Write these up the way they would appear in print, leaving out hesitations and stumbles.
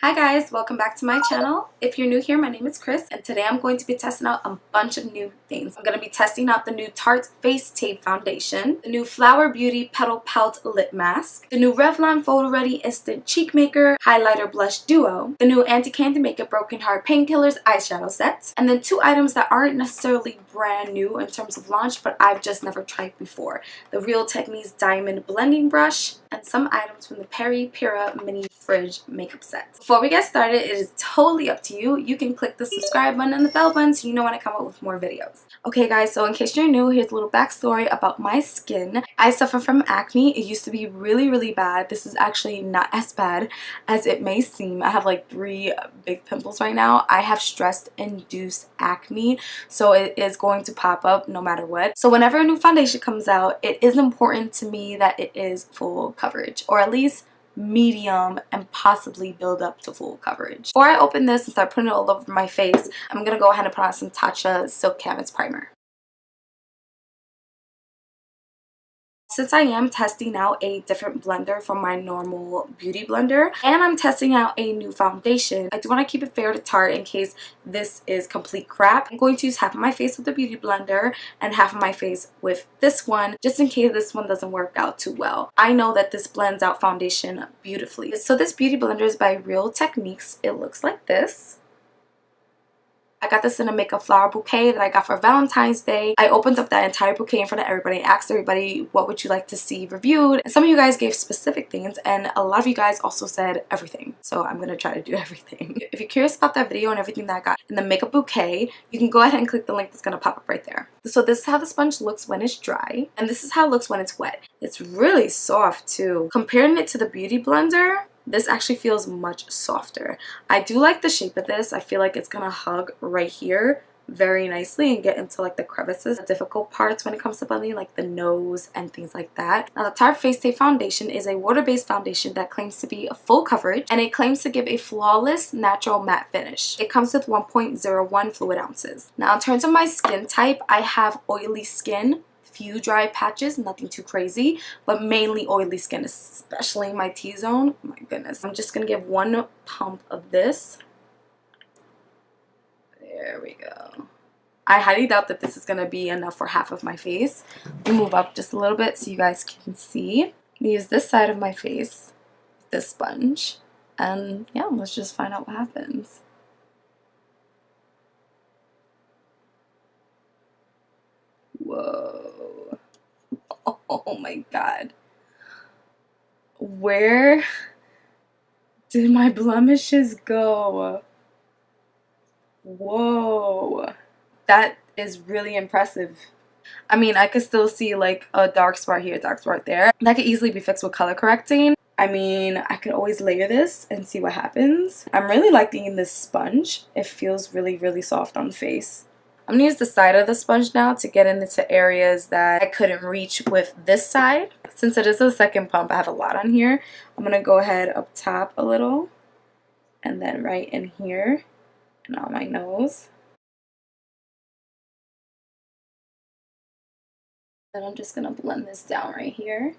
Hi guys, welcome back to my channel. If you're new here, my name is Chris and today I'm going to be testing out a bunch of new things. I'm going to be testing out the new Tarte Face Tape Foundation, the new Flower Beauty Petal Pout Lip Mask, the new Revlon PhotoReady Instant Cheek Maker Highlighter Blush Duo, the new Anti-Candy Makeup Broken Heart Painkillers Eyeshadow Set, and then two items that aren't necessarily brand new in terms of launch, but I've just never tried before. The Real Techniques Diamond Blending Brush, and some items from the Peripara Mini Fridge Makeup Set. Before we get started, it is totally up to you. You can click the subscribe button and the bell button so you know when I come up with more videos. Okay guys, so in case you're new, here's a little backstory about my skin. I suffer from acne. It used to be really bad. This is actually not as bad as it may seem. I have like 3 big pimples right now. I have stress-induced acne, so it is going to pop up no matter what. So whenever a new foundation comes out, it is important to me that it is full coverage, or at least medium, and possibly build up to full coverage. Before I open this and start putting it all over my face, I'm gonna go ahead and put on some Tarte Silk Canvas Primer. Since I am testing out a different blender from my normal beauty blender, and I'm testing out a new foundation, I do want to keep it fair to Tarte in case this is complete crap. I'm going to use half of my face with the beauty blender and half of my face with this one, just in case this one doesn't work out too well. I know that this blends out foundation beautifully. So this beauty blender is by Real Techniques. It looks like this. I got this in a makeup flower bouquet that I got for Valentine's Day. I opened up that entire bouquet in front of everybody, asked everybody what would you like to see reviewed, and some of you guys gave specific things and a lot of you guys also said everything, so I'm gonna try to do everything. If you're curious about that video and everything that I got in the makeup bouquet, you can go ahead and click the link that's gonna pop up right there. So this is how the sponge looks when it's dry, and this is how it looks when it's wet. It's really soft too. Comparing it to the beauty blender, this actually feels much softer. I do like the shape of this. I feel like it's gonna hug right here very nicely and get into like the crevices, the difficult parts when it comes to blending, like the nose and things like that. Now the Tarte Face Tape Foundation is a water-based foundation that claims to be a full coverage, and it claims to give a flawless natural matte finish. It comes with 1.01 fluid ounces. Now in terms of my skin type, I have oily skin, few dry patches, nothing too crazy, but mainly oily skin, especially my T-zone. Oh my goodness. I'm just gonna give 1 pump of this. There we go. I highly doubt that this is gonna be enough for half of my face. Let me move up just a little bit so you guys can see. I'm gonna use this side of my face with this sponge, and yeah, let's just find out what happens. Whoa. Oh my god. Where did my blemishes go? Whoa. That is really impressive. I mean, I could still see like a dark spot here, dark spot there. That could easily be fixed with color correcting. I mean, I could always layer this and see what happens. I'm really liking this sponge. It feels really soft on the face. I'm gonna use the side of the sponge now to get into areas that I couldn't reach with this side. Since it is a second pump, I have a lot on here. I'm gonna go ahead up top a little, and then right in here, and on my nose. Then I'm just gonna blend this down right here.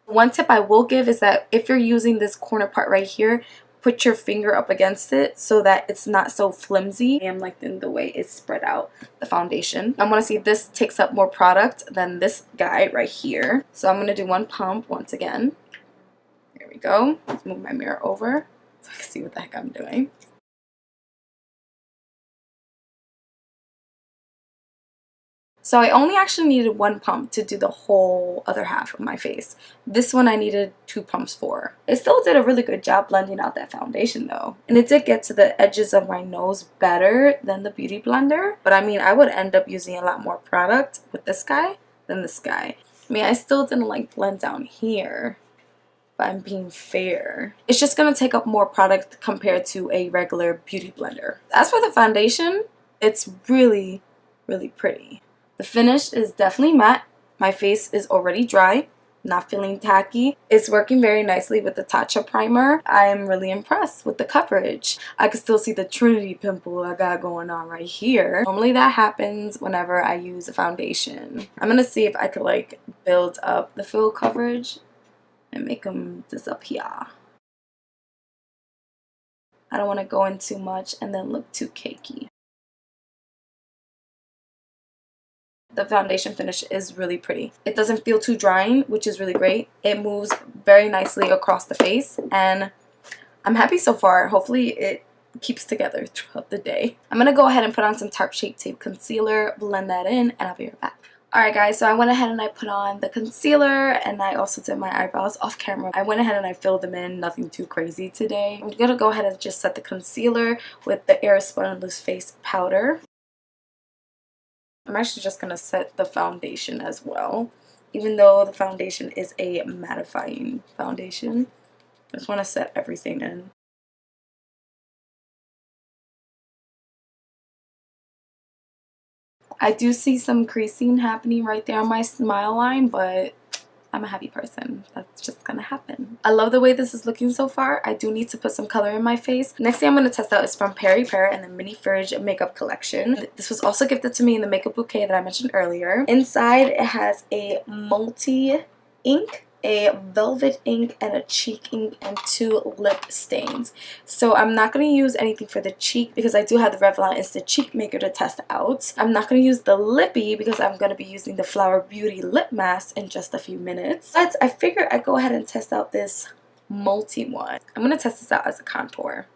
One tip I will give is that if you're using this corner part right here, put your finger up against it so that it's not so flimsy. I am liking the way it's spread out, the foundation. I'm gonna see if this takes up more product than this guy right here. So I'm gonna do 1 pump once again. There we go. Let's move my mirror over so I can see what the heck I'm doing. So I only actually needed 1 pump to do the whole other half of my face. This one I needed 2 pumps for. It still did a really good job blending out that foundation though. And it did get to the edges of my nose better than the beauty blender. But I mean, I would end up using a lot more product with this guy than this guy. I mean, I still didn't like blend down here, but I'm being fair. It's just gonna take up more product compared to a regular beauty blender. As for the foundation, it's really pretty. The finish is definitely matte. My face is already dry, not feeling tacky. It's working very nicely with the Tarte primer. I am really impressed with the coverage. I can still see the Trinity pimple I got going on right here. Normally that happens whenever I use a foundation. I'm gonna see if I could like build up the full coverage and make them disappear. I don't want to go in too much and then look too cakey. The foundation finish is really pretty. It doesn't feel too drying, which is really great. It moves very nicely across the face, and I'm happy so far. Hopefully it keeps together throughout the day. I'm gonna go ahead and put on some Tarte Shape Tape Concealer, blend that in, and I'll be right back. Alright guys, so I went ahead and I put on the concealer, and I also did my eyebrows off camera. I went ahead and I filled them in, nothing too crazy today. I'm gonna go ahead and just set the concealer with the Airspun Loose Face Powder. I'm actually just gonna set the foundation as well, even though the foundation is a mattifying foundation. I just want to set everything in. I do see some creasing happening right there on my smile line, but I'm a happy person. That's just gonna happen. I love the way this is looking so far. I do need to put some color in my face. Next thing I'm gonna test out is from Peripara and the Mini Fridge Makeup Collection. This was also gifted to me in the makeup bouquet that I mentioned earlier. Inside it has a multi ink, a velvet ink, and a cheek ink, and 2 lip stains. So I'm not going to use anything for the cheek because I do have the Revlon Instant Cheek Maker to test out. I'm not going to use the lippy because I'm going to be using the Flower Beauty lip mask in just a few minutes. But I figured I'd go ahead and test out this multi one. I'm going to test this out as a contour.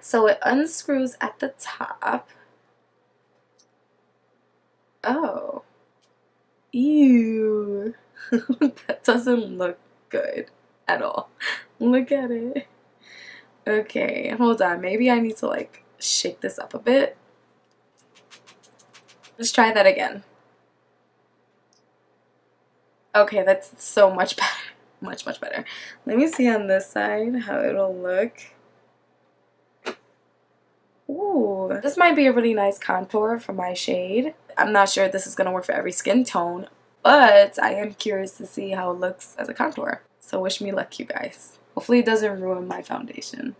So it unscrews at the top. Oh. Ew. That doesn't look good at all. Look at it. Okay, hold on. Maybe I need to like shake this up a bit. Let's try that again. Okay, that's so much better. Much better. Let me see on this side how it'll look. Ooh, this might be a really nice contour for my shade. I'm not sure if this is going to work for every skin tone, but I am curious to see how it looks as a contour. So wish me luck, you guys. Hopefully it doesn't ruin my foundation.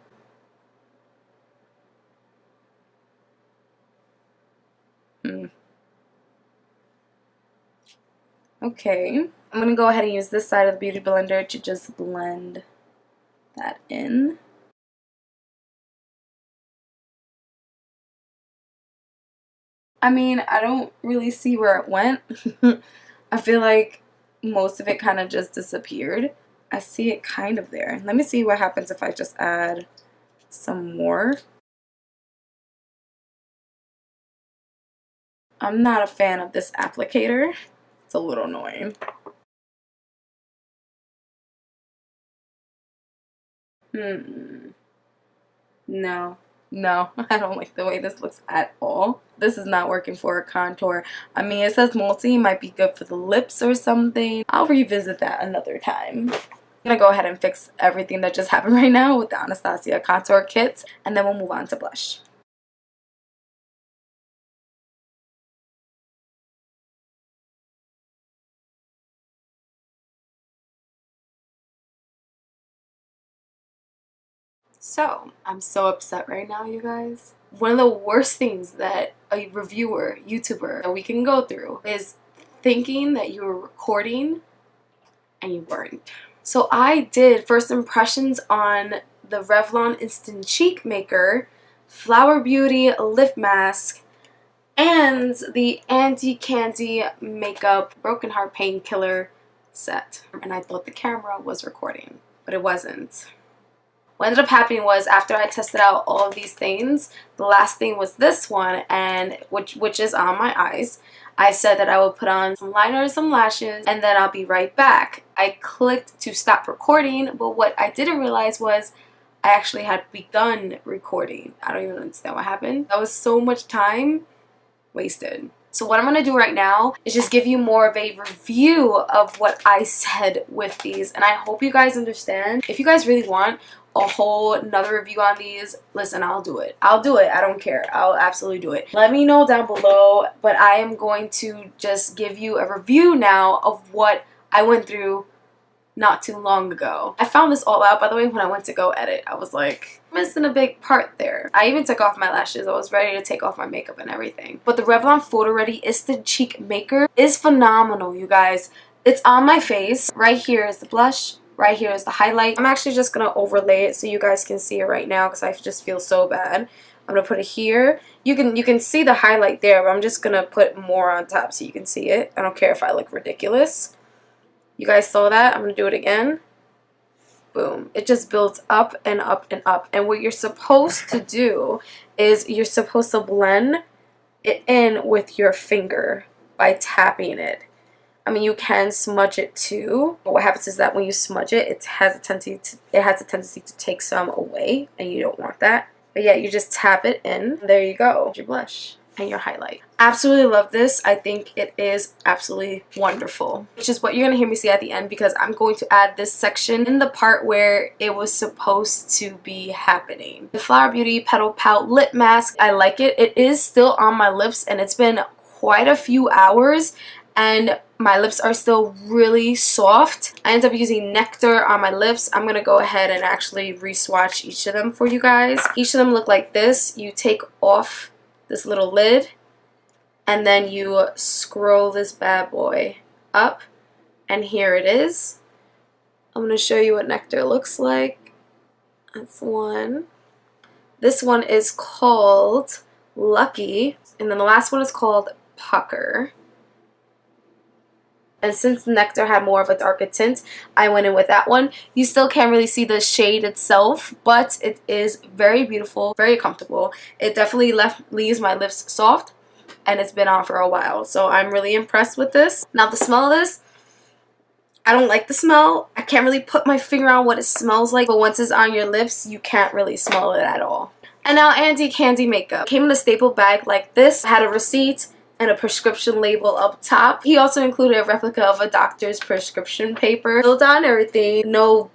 Okay. I'm going to go ahead and use this side of the Beauty Blender to just blend that in. I mean, I don't really see where it went. I feel like most of it kind of just disappeared. I see it kind of there. Let me see what happens if I just add some more. I'm not a fan of this applicator. It's a little annoying. No. No, I don't like the way this looks at all. This is not working for a contour. I mean, it says multi, might be good for the lips or something. I'll revisit that another time. I'm gonna go ahead and fix everything that just happened right now with the Anastasia contour kit, and then we'll move on to blush. So, I'm so upset right now, you guys. One of the worst things that a reviewer, YouTuber, that we can go through is thinking that you were recording and you weren't. So I did first impressions on the Revlon Instant Cheek Maker, Flower Beauty Lip Mask, and the Anti Candy Makeup Broken Heart Painkiller set. And I thought the camera was recording, but it wasn't. What ended up happening was after I tested out all of these things, the last thing was this one, and which is on my eyes. I said that I would put on some liner and some lashes, and then I'll be right back. I clicked to stop recording, but what I didn't realize was I actually had begun recording. I don't even understand what happened. That was so much time wasted. So what I'm going to do right now is just give you more of a review of what I said with these, and I hope you guys understand. If you guys really want a whole another review on these, listen, I'll do it. I'll do it. I don't care. I'll absolutely do it. Let me know down below, but I am going to just give you a review now of what I went through not too long ago. I found this all out, by the way, when I went to go edit. I was like, missing a big part there. I even took off my lashes. I was ready to take off my makeup and everything. But the Revlon PhotoReady Instant Cheek Maker is phenomenal, you guys. It's on my face. Right here is the blush. Right here is the highlight. I'm actually just going to overlay it so you guys can see it right now because I just feel so bad. I'm going to put it here. You can see the highlight there, but I'm just going to put more on top so you can see it. I don't care if I look ridiculous. You guys saw that? I'm going to do it again. Boom. It just builds up and up and up. And what you're supposed to do is you're supposed to blend it in with your finger by tapping it. I mean, you can smudge it too, but what happens is that when you smudge it, it has a tendency to take some away, and you don't want that. But yeah, you just tap it in. There you go. Your blush and your highlight. Absolutely love this. I think it is absolutely wonderful, which is what you're gonna hear me say at the end, because I'm going to add this section in the part where it was supposed to be happening. The Flower Beauty Petal Pout Lip Mask. I like it. It is still on my lips, and it's been quite a few hours, and my lips are still really soft. I ended up using Nectar on my lips. I'm gonna go ahead and actually re-swatch each of them for you guys. Each of them look like this. You take off this little lid, and then you scroll this bad boy up, and here it is. I'm gonna show you what Nectar looks like. That's one. This one is called Lucky, and then the last one is called Pucker. And since Nectar had more of a darker tint, I went in with that one. You still can't really see the shade itself, but it is very beautiful, very comfortable. It definitely leaves my lips soft, and it's been on for a while. So I'm really impressed with this. Now the smell of this, I don't like the smell. I can't really put my finger on what it smells like, but once it's on your lips, you can't really smell it at all. And now Andy Candy makeup. Came in a staple bag like this. Had a receipt and a prescription label up top. He also included a replica of a doctor's prescription paper. Filled on everything. No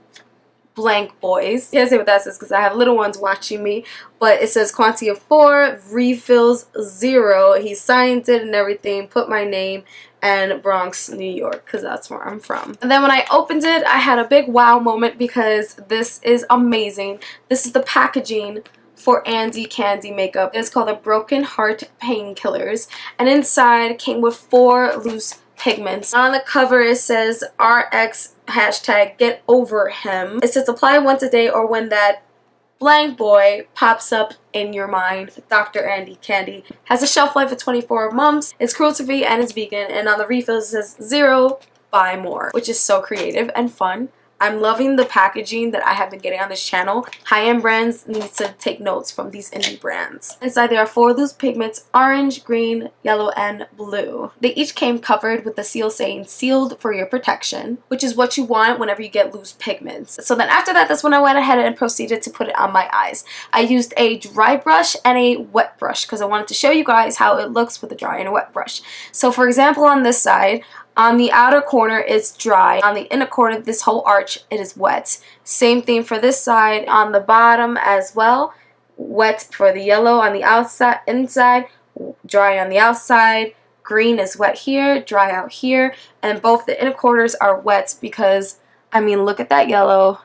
blank boys. Can't say what that says because I have little ones watching me. But it says quantity of 4, refills 0. He signed it and everything. Put my name and Bronx, New York, because that's where I'm from. And then when I opened it, I had a big wow moment because this is amazing. This is the packaging for Andy Candy makeup. It's called the Broken Heart Painkillers, and inside came with 4 loose pigments. On the cover it says RX hashtag get over him. It says apply once a day or when that blank boy pops up in your mind. Dr. Andy Candy has a shelf life of 24 months. It's cruelty free and it's vegan, and on the refill it says 0, buy more, which is so creative and fun. I'm loving the packaging that I have been getting on this channel. High-end brands need to take notes from these indie brands. Inside there are 4 loose pigments: orange, green, yellow, and blue. They each came covered with the seal saying sealed for your protection, which is what you want whenever you get loose pigments. So then after that, that's when I went ahead and proceeded to put it on my eyes. I used a dry brush and a wet brush because I wanted to show you guys how it looks with a dry and a wet brush. So for example, on this side, on the outer corner it's dry. On the inner corner, this whole arch, it is wet. Same thing for this side. On the bottom as well, wet for the yellow on the outside, inside, dry on the outside. Green is wet here, dry out here. And both the inner corners are wet because, I mean, look at that yellow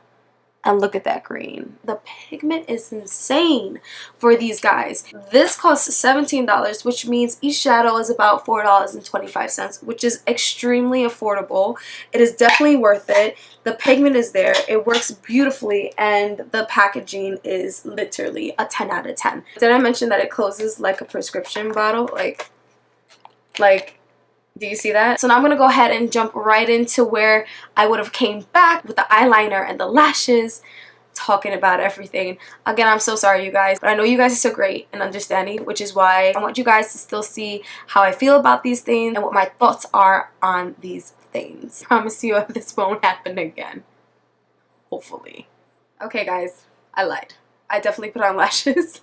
and look at that green. The pigment is insane for these guys. This costs $17, which means each shadow is about $4.25, which is extremely affordable. It is definitely worth it. The pigment is there. It works beautifully, and the packaging is literally a 10 out of 10. Did I mention that it closes like a prescription bottle? Like, do you see that? So now I'm going to go ahead and jump right into where I would have came back with the eyeliner and the lashes, talking about everything. Again, I'm so sorry, you guys, but I know you guys are so great and understanding, which is why I want you guys to still see how I feel about these things and what my thoughts are on these things. I promise you this won't happen again. Hopefully. Okay, guys, I lied. I definitely put on lashes.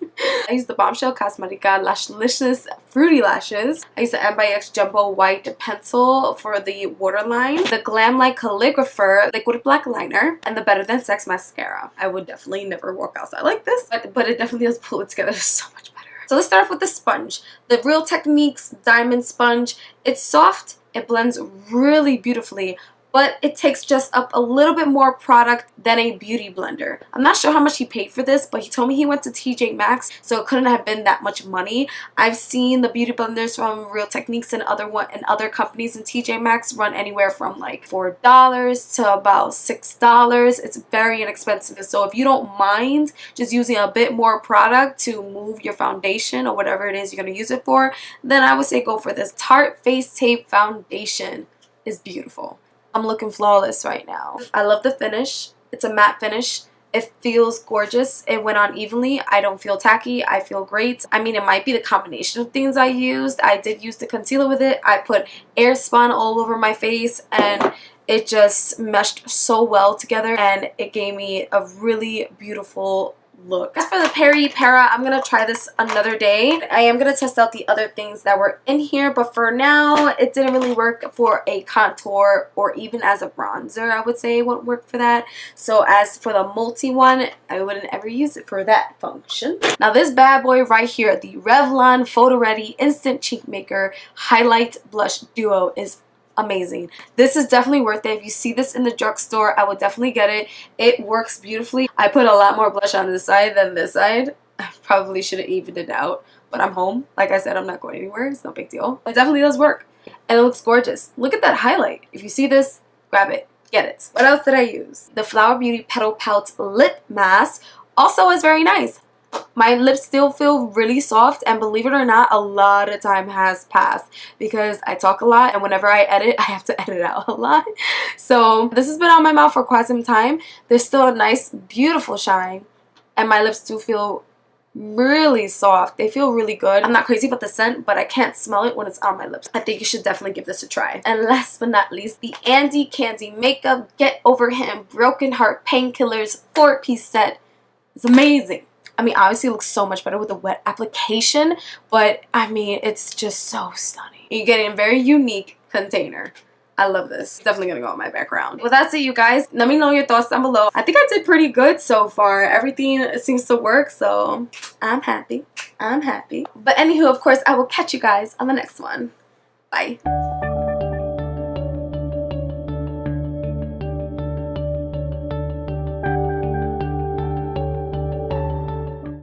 I used the Bombshell Cosmetica Lashlicious Fruity Lashes. I used the M by X Jumbo White Pencil for the waterline, the Glam Like Calligrapher Liquid Black Liner, and the Better Than Sex Mascara. I would definitely never walk outside like this, but it definitely does pull it together so much better. So let's start off with the sponge. The Real Techniques Diamond Sponge. It's soft, it blends really beautifully, but it takes just up a little bit more product than a beauty blender. I'm not sure how much he paid for this, but he told me he went to TJ Maxx, so it couldn't have been that much money. I've seen the beauty blenders from Real Techniques and other companies in TJ Maxx run anywhere from like $4 to about $6. It's very inexpensive, so if you don't mind just using a bit more product to move your foundation or whatever it is you're going to use it for, then I would say go for this. Tarte Face Tape Foundation is beautiful. I'm looking flawless right now. I love the finish. It's a matte finish. It feels gorgeous. It went on evenly. I don't feel tacky. I feel great. I mean, it might be the combination of things I used. I did use the concealer with it. I put Airspun all over my face and it just meshed so well together and it gave me a really beautiful look. As for the Peripara, I'm going to try this another day. I am going to test out the other things that were in here, but for now, it didn't really work for a contour or even as a bronzer. I would say it wouldn't work for that. So as for the multi one, I wouldn't ever use it for that function. Now this bad boy right here, the Revlon PhotoReady Instant Cheek Maker Highlight Blush Duo is amazing. This is definitely worth it. If you see this in the drugstore, I would definitely get it. It works beautifully. I put a lot more blush on this side than this side. I probably should have evened it out, but I'm home. Like I said, I'm not going anywhere. It's no big deal. It definitely does work and it looks gorgeous. Look at that highlight. If you see this, grab it. Get it. What else did I use? The Flower Beauty Petal Pout Lip Mask also is very nice. My lips still feel really soft, and believe it or not, a lot of time has passed because I talk a lot, and whenever I edit, I have to edit out a lot. So this has been on my mouth for quite some time. There's still a nice, beautiful shine, and my lips do feel really soft. They feel really good. I'm not crazy about the scent, but I can't smell it when it's on my lips. I think you should definitely give this a try. And last but not least, the Andy Candy Makeup Get Over Him Broken Heart Painkillers 4-piece set. It's amazing. I mean, obviously it looks so much better with the wet application, but I mean, it's just so stunning. You're getting a very unique container. I love this. Definitely gonna go on my background. Well, that's it, you guys. Let me know your thoughts down below. I think I did pretty good so far. Everything seems to work, so I'm happy. I'm happy. But anywho, of course, I will catch you guys on the next one. Bye.